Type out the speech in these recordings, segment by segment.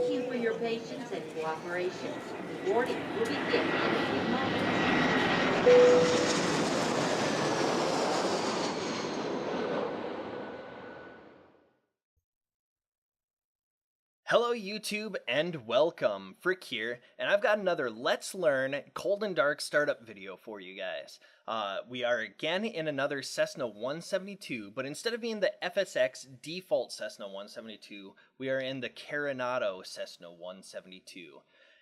Thank you for your patience and cooperation. Boarding will begin in a few moments. Hello YouTube and welcome, Phriq here, and I've got another Let's Learn Cold and Dark startup video for you guys. We are again in another Cessna 172, but instead of being the FSX default Cessna 172, we are in the Carenado Cessna 172.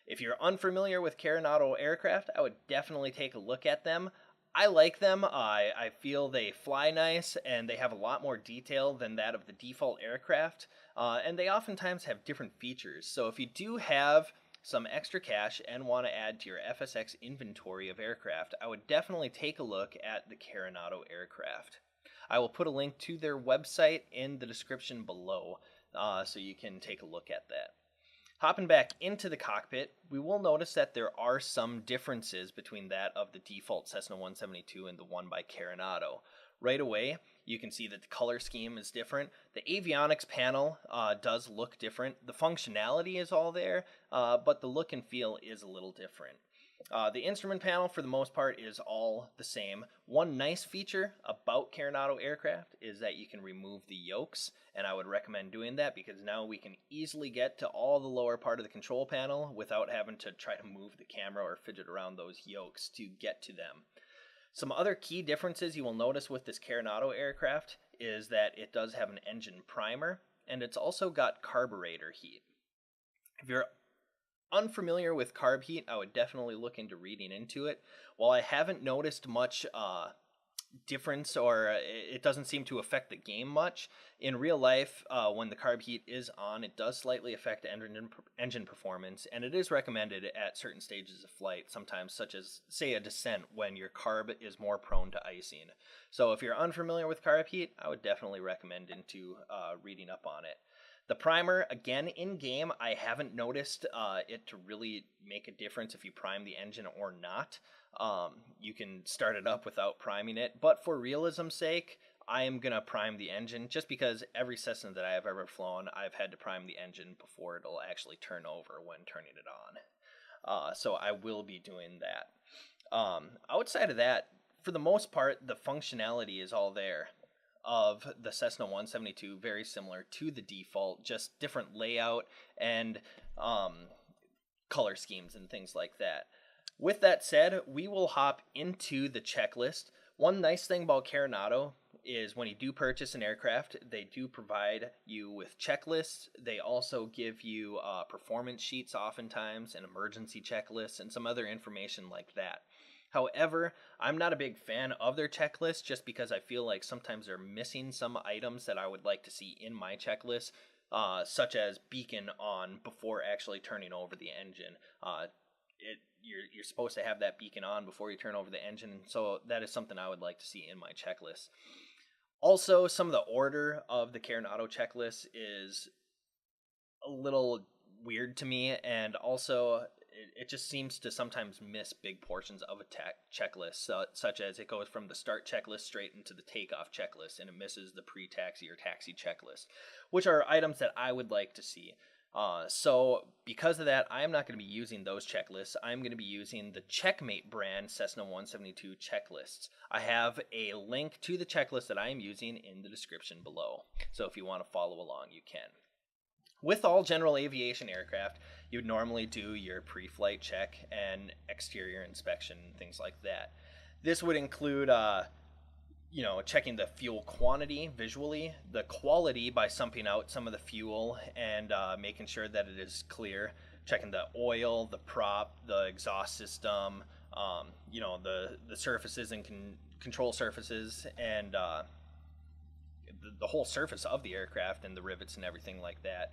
If you're unfamiliar with Carenado aircraft, I would definitely take a look at them. I like them. I feel they fly nice and they have a lot more detail than that of the default aircraft. And they oftentimes have different features. So if you do have some extra cash and want to add to your FSX inventory of aircraft, I would definitely take a look at the Carenado aircraft. I will put a link to their website in the description below, so you can take a look at that. Hopping back into the cockpit, we will notice that there are some differences between that of the default Cessna 172 and the one by Carenado. Right away, you can see that the color scheme is different. The avionics panel does look different. The functionality is all there, but the look and feel is a little different. The instrument panel, for the most part, is all the same. One nice feature about Carenado aircraft is that you can remove the yokes, and I would recommend doing that because now we can easily get to all the lower part of the control panel without having to try to move the camera or fidget around those yokes to get to them. Some other key differences you will notice with this Carenado aircraft is that it does have an engine primer, and it's also got carburetor heat. If you're unfamiliar with carb heat, I would definitely look into reading into it. While I haven't noticed much difference, or it doesn't seem to affect the game much, in real life, when the carb heat is on, it does slightly affect engine performance, and it is recommended at certain stages of flight, sometimes such as, say, a descent when your carb is more prone to icing. So if you're unfamiliar with carb heat, I would definitely recommend into reading up on it. The primer, again, in-game, I haven't noticed it to really make a difference if you prime the engine or not. You can start it up without priming it, but for realism's sake, I am going to prime the engine just because every Cessna that I have ever flown, I've had to prime the engine before it'll actually turn over when turning it on. So I will be doing that. Outside of that, for the most part, the functionality is all there of the Cessna 172, very similar to the default, just different layout and color schemes and things like that. With that said, we will hop into the checklist. One nice thing about Carenado is when you do purchase an aircraft, they do provide you with checklists. They also give you performance sheets oftentimes, and emergency checklists, and some other information like that. However, I'm not a big fan of their checklist just because I feel like sometimes they're missing some items that I would like to see in my checklist, such as beacon on before actually turning over the engine. You're supposed to have that beacon on before you turn over the engine, so that is something I would like to see in my checklist. Also, some of the order of the Carenado checklist is a little weird to me, and also it just seems to sometimes miss big portions of a checklist, such as it goes from the start checklist straight into the takeoff checklist, and it misses the pre-taxi or taxi checklist, which are items that I would like to see. So because of that, I am not going to be using those checklists. I'm going to be using the Checkmate brand Cessna 172 checklists. I have a link to the checklist that I am using in the description below, so if you want to follow along, you can. With all general aviation aircraft, you would normally do your pre-flight check and exterior inspection, things like that. This would include, checking the fuel quantity visually, the quality by sumping out some of the fuel and making sure that it is clear, checking the oil, the prop, the exhaust system, the surfaces and control surfaces, and the whole surface of the aircraft and the rivets and everything like that.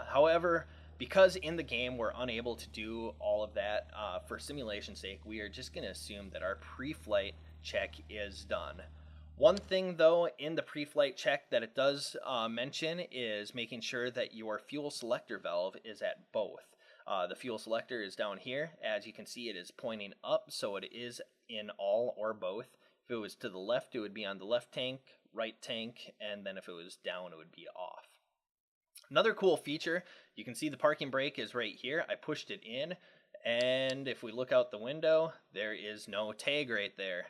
However, because in the game we're unable to do all of that, for simulation's sake, we are just going to assume that our pre-flight check is done. One thing, though, in the pre-flight check that it does mention is making sure that your fuel selector valve is at both. The fuel selector is down here. As you can see, it is pointing up, so it is in all or both. If it was to the left, it would be on the left tank, right tank, and then if it was down, it would be off. Another cool feature, you can see the parking brake is right here. I pushed it in, and if we look out the window, there is no tag right there.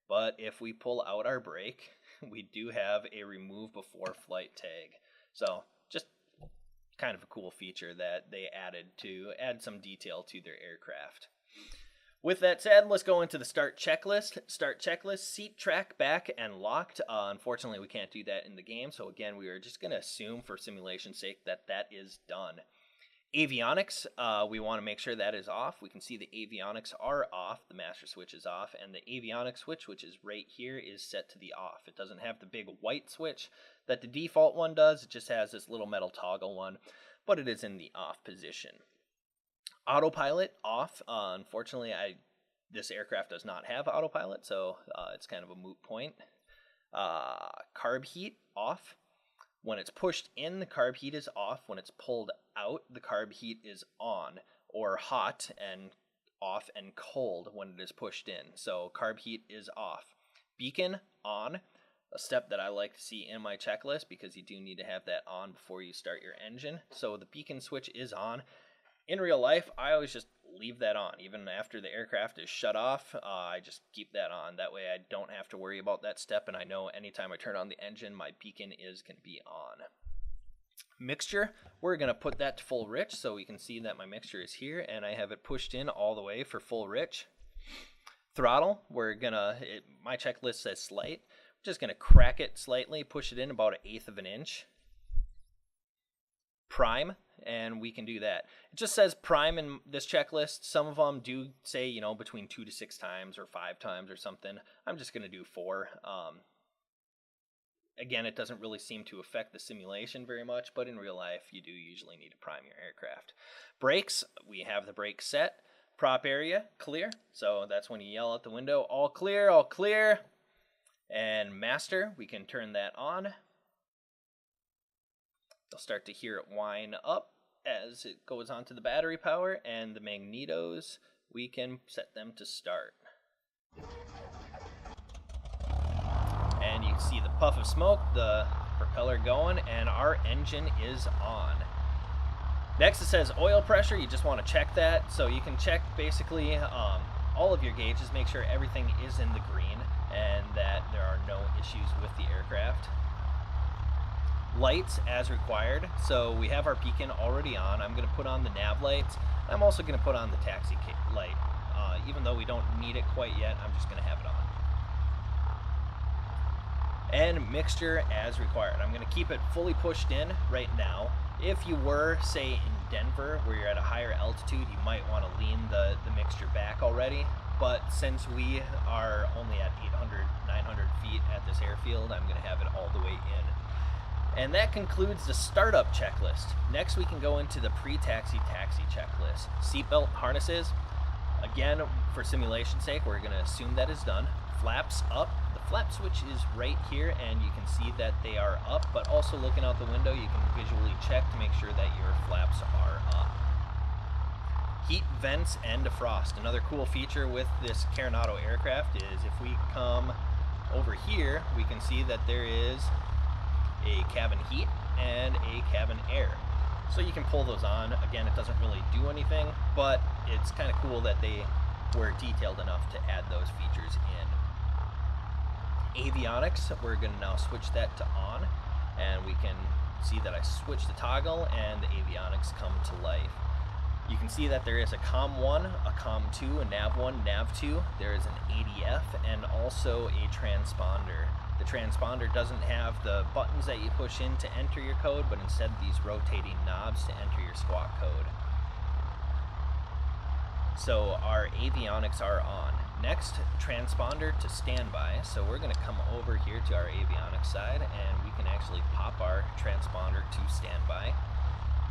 But if we pull out our brake, we do have a remove before flight tag. So just kind of a cool feature that they added to add some detail to their aircraft. With that said, let's go into the start checklist. Start checklist, seat, track, back, and locked. Unfortunately, we can't do that in the game. So again, we are just going to assume for simulation's sake that that is done. Avionics, we want to make sure that is off. We can see the avionics are off. The master switch is off. And the avionics switch, which is right here, is set to the off. It doesn't have the big white switch that the default one does. It just has this little metal toggle one, but it is in the off position. Autopilot off. Unfortunately, this aircraft does not have autopilot, so it's kind of a moot point. Carb heat off. When it's pushed in, the carb heat is off. When it's pulled out, the carb heat is on, or hot and off and cold when it is pushed in. So carb heat is off. Beacon on. A step that I like to see in my checklist because you do need to have that on before you start your engine. So the beacon switch is on. In real life, I always just leave that on. Even after the aircraft is shut off, I just keep that on. That way I don't have to worry about that step, and I know anytime I turn on the engine, my beacon is going to be on. Mixture, we're going to put that to full rich, so we can see that my mixture is here, and I have it pushed in all the way for full rich. Throttle, my checklist says slight. We're just going to crack it slightly, push it in about 1/8 of an inch. Prime, and we can do that. It just says prime in this checklist. Some of them do say, you know, between 2 to 6 times or 5 times or something. I'm just going to do 4. Again, it doesn't really seem to affect the simulation very much, but in real life, you do usually need to prime your aircraft. Brakes, we have the brake set. Prop area, clear. So that's when you yell out the window, all clear, all clear. And master, we can turn that on. You'll start to hear it whine up as it goes onto the battery power, and the magnetos, we can set them to start. And you can see the puff of smoke, the propeller going, and our engine is on. Next it says oil pressure. You just want to check that. So you can check basically all of your gauges, make sure everything is in the green and that there are no issues with the aircraft. Lights as required. So we have our beacon already on. I'm going to put on the nav lights. I'm also going to put on the taxi light. Even though we don't need it quite yet, I'm just going to have it on. And mixture as required. I'm going to keep it fully pushed in right now. If you were, say, in Denver, where you're at a higher altitude, you might want to lean the mixture back already. But since we are only at 800, 900 feet at this airfield, I'm going to have it all the way in. And that concludes the startup checklist. Next, we can go into the pre-taxi taxi checklist. Seatbelt harnesses. Again, for simulation's sake, we're going to assume that is done. Flaps up. The flap switch is right here, and you can see that they are up, but also looking out the window, you can visually check to make sure that your flaps are up. Heat vents and defrost. Another cool feature with this Carenado aircraft is if we come over here, we can see that there is a cabin heat and a cabin air. So you can pull those on. Again, it doesn't really do anything, but it's kind of cool that they were detailed enough to add those features in. Avionics, we're going to now switch that to on, and we can see that I switch the toggle and the avionics come to life. You can see that there is a COM 1, a COM 2, a NAV 1, NAV 2. There is an ADF and also a transponder. The transponder doesn't have the buttons that you push in to enter your code, but instead these rotating knobs to enter your squawk code. So our avionics are on. Next, transponder to standby. So we're going to come over here to our avionics side, and we can actually pop our transponder to standby.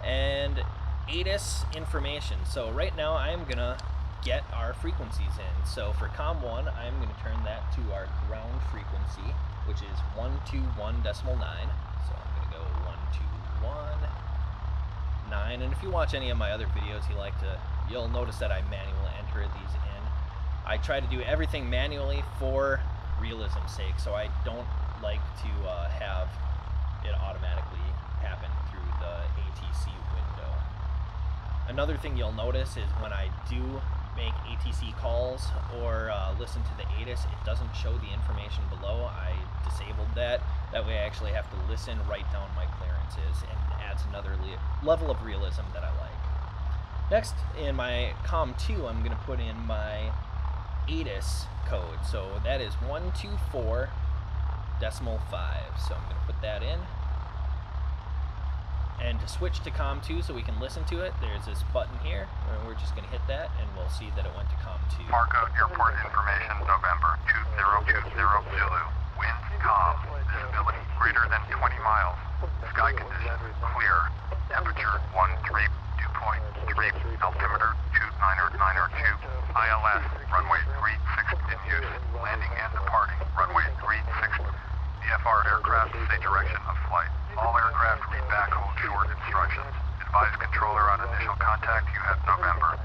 And ATIS information. So right now I'm going to get our frequencies in. So for COM 1, I'm going to turn that to our ground frequency, which is 121.9. So I'm going to go 121.9. And if you watch any of my other videos, you'll notice that I manually enter these in. I try to do everything manually for realism's sake, so I don't like to have it automatically happen through the ATC window. Another thing you'll notice is when I do make ATC calls or listen to the Addons, it doesn't show the information below. I disabled that. That way I actually have to listen, write down my clearances, and adds another level of realism that I like. Next, in my COM2, I'm going to put in my Addons code. So that is 124.5. So I'm going to put that in. And to switch to COM2 so we can listen to it, there's this button here, and we're just going to hit that, and we'll see that it went to COM2. Marco Airport information, November 2020 Zulu. Wind calm. Visibility greater than 20 miles. Sky conditions clear. Temperature 132.3. Altimeter 29902. ILS runway 36 in use. Landing and departing runway 36. VFR aircraft say direction of flight. All aircraft read back hold short instructions. Advise controller on initial contact. You have November.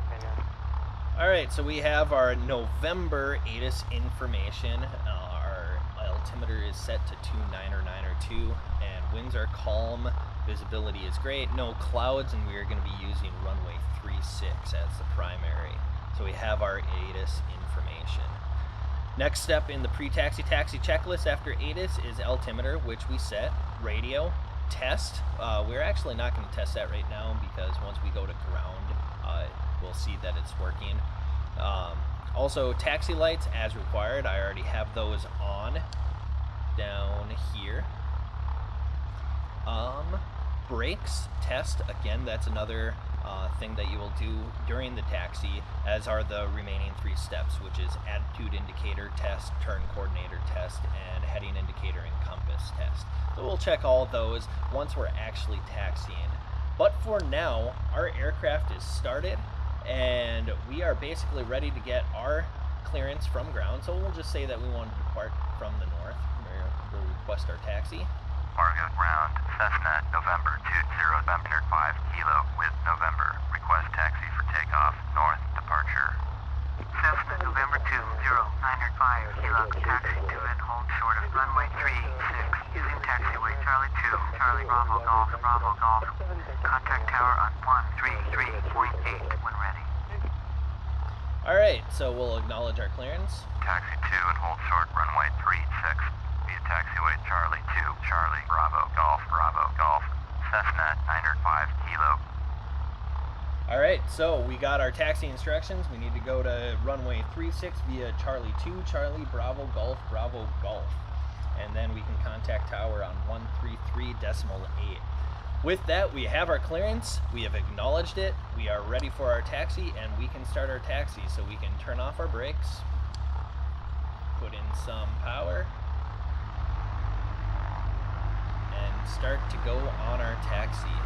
Alright, so we have our November Addons information. Our altimeter is set to 29902, and winds are calm. Visibility is great. No clouds, and we are going to be using runway 36 as the primary. So we have our Addons information. Next step in the pre-taxi taxi checklist after Addons is altimeter, which we set. Radio, test. We're actually not going to test that right now because once we go to ground, we'll see that it's working. Also, taxi lights as required. I already have those on down here. Brakes, test. Again, that's another thing that you will do during the taxi, as are the remaining 3 steps, which is attitude indicator test, turn coordinator test, and heading indicator and compass test. So we'll check all of those once we're actually taxiing. But for now, our aircraft is started, and we are basically ready to get our clearance from ground. So we'll just say that we want to depart from the north, where we'll request our taxi. Margo ground, Cessna, November 20 5 kilo with November. Request taxi for takeoff, north departure. Cessna, November 5 kilo, taxi to and hold short of runway 36, using taxiway Charlie 2, Charlie Bravo Golf, Bravo Golf. Contact tower on 133.8 when ready. Alright, so we'll acknowledge our clearance. Taxi 2 and hold short runway 36. Via taxiway Charlie 2, Charlie Bravo Golf, Cessna 905 kilo. Alright, so we got our taxi instructions. We need to go to runway 36 via Charlie 2, Charlie Bravo Golf, and then we can contact tower on 133.8. With that, we have our clearance, we have acknowledged it, we are ready for our taxi, and we can start our taxi. So we can turn off our brakes, put in some power, and start to go on our taxi.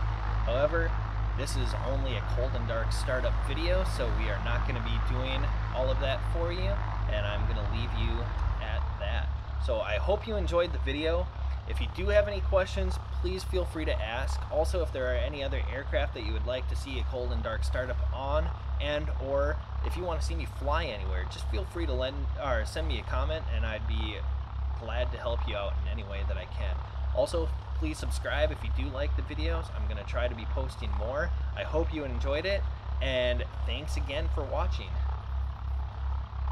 However, this is only a cold and dark startup video, so we are not going to be doing all of that for you, and I'm going to leave you at that. So I hope you enjoyed the video. If you do have any questions, please feel free to ask. Also, if there are any other aircraft that you would like to see a cold and dark startup on, and or if you want to see me fly anywhere, just feel free to send me a comment, and I'd be glad to help you out in any way that I can. Also, please subscribe if you do like the videos. I'm going to try to be posting more. I hope you enjoyed it, and thanks again for watching.